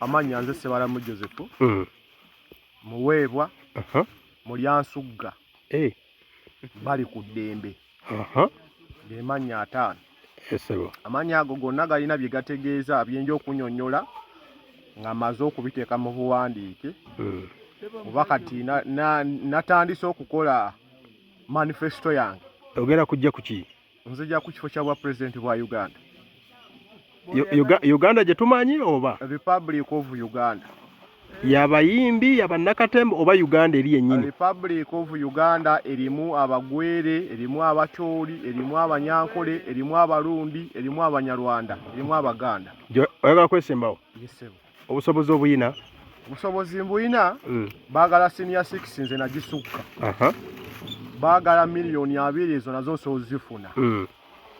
Amannya nze Sebalamu Joseph. Muweebwa. Mulyansugga. Bali ku ddembe. Ge mannya 5. Amannya ago gonna galina bye gategeeza byenja okunnyonnyola nga maze okubiteeka mu buwandiike. Kuba kati natandise okukola manifesto yange. Ogenda kujja ku ki? Nzija ku kifo kya bwa pulezidenti bwa Uganda. Uganda gye tumanyi oba? Republic of Uganda. Yabayimbi yabannakatembo oba Uganda eri yennyini? Republic of Uganda erimu abagwere, erimu abakyoli, erimu abanyankole, erimu abalundi, erimu abanyarwanda, erimu abaganda. Oyagala kwesembawo? Yesebo. Obusobozi obuyina? Obusobozi mbuyina. Baagala senior 6 nze nagisukka. Baagala miliyoni 2 ezo nazo nsozifuna.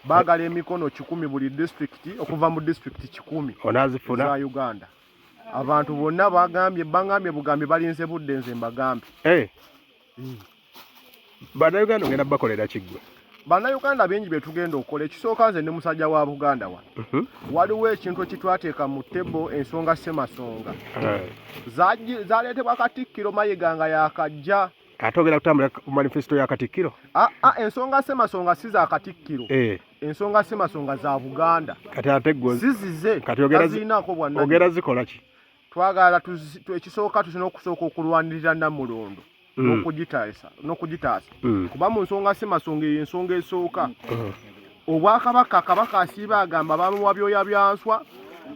Baagala emikono 10 buli district okuva mu district 10 onazifuna za Uganda. Abantu bonna bangambye bugambi balinze budde nze mbagambe. Bannayuganda ogenda bakolera kiggwe? Bannayuganda bingi bye tugenda okukola. Ekisooka nze ne musajja wa Buganda wa. Waliwo ekintu ekitwateeka mu ttebo ensonga Ssemasonga. Zaleetebwa Katikkiro Mayiga nga yakajja. Ate ogenda kutambula ku manifesto ya Katikkiro? Ensonga Ssemasonga si za Katikkiro. Ensonga Ssemasonga za Buganda. Kati ate gwe zizize. Kati ogera zikola ki? Twagala ekisooka tusina okusooka okulwanirira Namulondo n'okugitaasa. Kuba mu nsonga Ssemasonga ensonga esooka. Obwakabaka Kabaka asiiba agamba bamuwa byoya byanswa,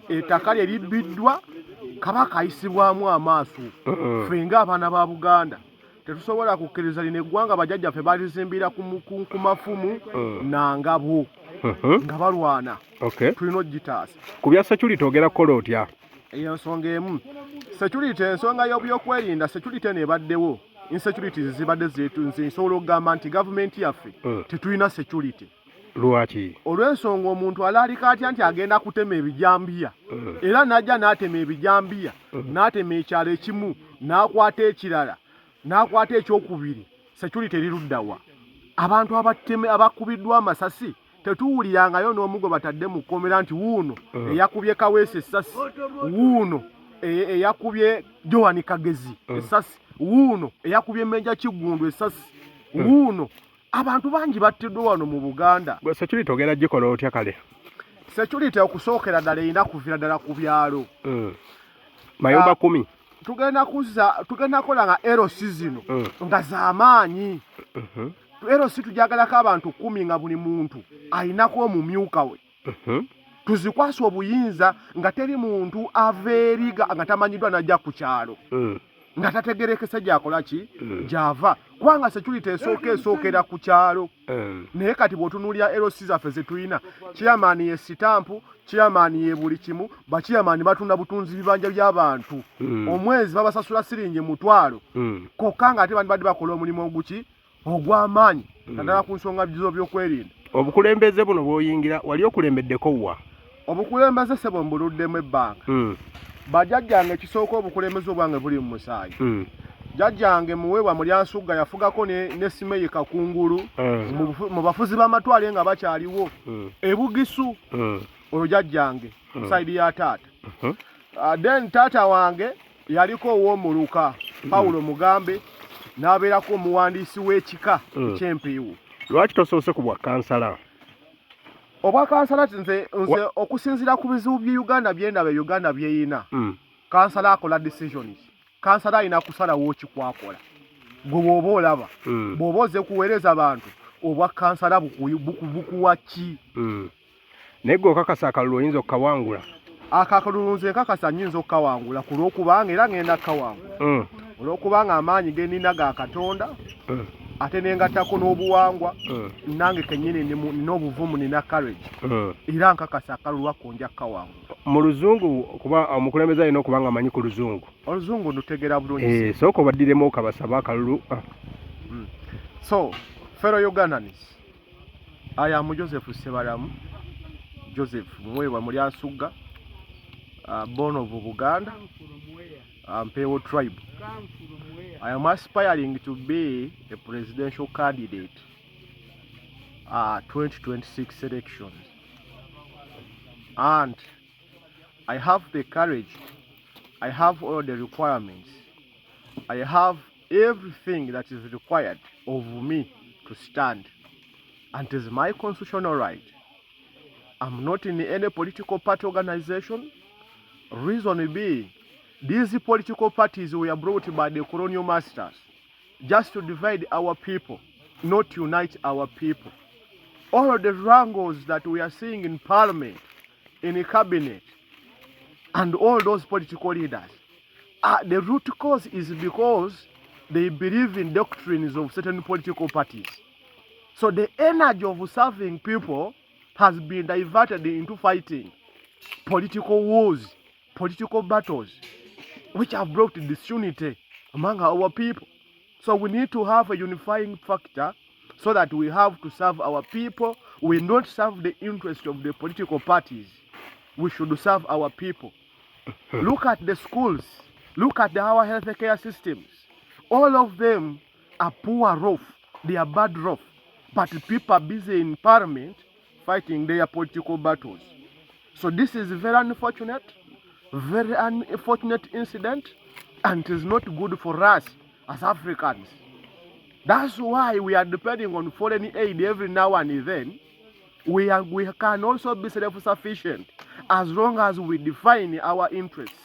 ettaka lye libbiddwa, Kabaka ayisibwamu amaaso. Ffe ng'abaana ba Buganda tetusobola kukkiriza lino eggwanga bajjajjaffe balizimbira ku mafumu nangabo nga balwana. Tulina okugitaasa. Ku bya security ogera kukola otya? Eyo nsonga emu. Security ensonga y'ebyokwerinda security nebaddewo. Insecurity zibadde nze nsobola okugamba nti gavumenti yaffe tetulina security. Lwaki? Olw'ensonga omuntu alaalika atya nti agenda kutema ebijambiya. Era n'ajja n'atema ebijambiya, n'atema ekyalo ekimu, n'akwata ekirala, n'akwata ekyokubiri. Security eriruddawa. Abantu abakubiddwa amasasi tetuwulirangayo n'omugo batadde mu kkomera nti wuuno eyakubye Kaweesa essasi, wuuno eyakubye Joan Kagezi essasi, wuuno eyakubye Menja Kigundu essasi, wuuno. Abantu bangi battiddwa wano mu Buganda. Security ogera gikola otya kale? Security okusookera ddala erina kuvira ddala ku byalo. Mayumba 10. Tugenda kola nga LC zino nga z'amaanyi. LC tujagalako abantu 10 nga buli muntu ayinako omumyuka we. Tuzikwasa obuyinza nga teri muntu aveeriga nga tamanyiddwa najja ku kyalo. Nga tategerekese gyakola ki gyava. Kubanga security esookera ku kyalo. Naye kati bw'otunuulira LC zaffe ze tulina, chairman ye sitampu, chairman ye buli kimu, bachairman batunda butunzi bibanja by'abantu. Omwezi babasasula siringi 1,000. Kokka nga ate badde bakola omulimu oguki ogw'amaanyi naddala ku nsonga by'okwerinda. Obukulembeze buno bw'oyingira wali okulembeddeko wa? Obukulembeze sebo mbuluddemu ebbanga. Bajjajjange ekisooka obukulembeze obwange buli mu musaayi. Jjajjange Muweebwa Mulyansugga yafugako ne Simeyi Kakungulu mu bafuzi b'amatwale nga bakyaliwo. Ebugisu oyo jjajjange sayidi ya taata. Then taata wange yaliko ow'omuluka Pawulo Mugambe n'abeerako omuwandiisi w'ekika eky'empeewo. Lwaki tosoose ku bwa kansala? Obwa kansala nze okusinziira ku bizibu bye Uganda byendaba Uganda byeyina. Kansala akola decisions. Kansala alina kusalawo kikwakola. Gwe bw'oba olaba. Bw'oba ozze kuweereza abantu obwa kansala bukuwa ki? Naye gwe okakasa akalulu oyinza okukawangula? Akakalulu nze nkakasa nnyinza okukawangula ku lw'okubanga era ngenda kukawangula. Olw'okubanga amaanyi ge nnina ga Katonda. Ate nengattako n'obuwangwa nange kennyini nina obuvumu nina courage. Era nkakasa akalulu ako nja kukawangula. Mu luzungu kuba omukulembeze alina okuba nga amanyi ku luzungu. Oluzungu ndutegeera bulungi. Sooka obaddiremu okabasaba akalulu. So, fellow Ugandans, I am Joseph Sebalamu, Joseph Muweebwa Mulyansugga, born of Buganda, Mpeewo tribe. I am aspiring to be a presidential candidate 2026 elections. And I have the courage I have all the requirements. I have everything that is required of me to stand. And it is my constitutional right. I'm not in any political party organization. Reason being, these political parties were brought by the colonial masters just to divide our people, not unite our people. All of the wrangles that we are seeing in parliament, in the cabinet, and all those political leaders, the root cause is because they believe in doctrines of certain political parties. So the energy of serving people has been diverted into fighting political wars, political battles, which have brought disunity among our people. So we need to have a unifying factor so that we have to serve our people. We don't serve the interest of the political parties. We should serve our people. Look at the schools. Look at our healthcare systems. All of them are poor off. They are bad off. But people are busy in parliament fighting their political battles. So this is very unfortunate incident, and it is not good for us as Africans. That's why we are depending on foreign aid every now and then. We can also be self-sufficient as long as we define our interests.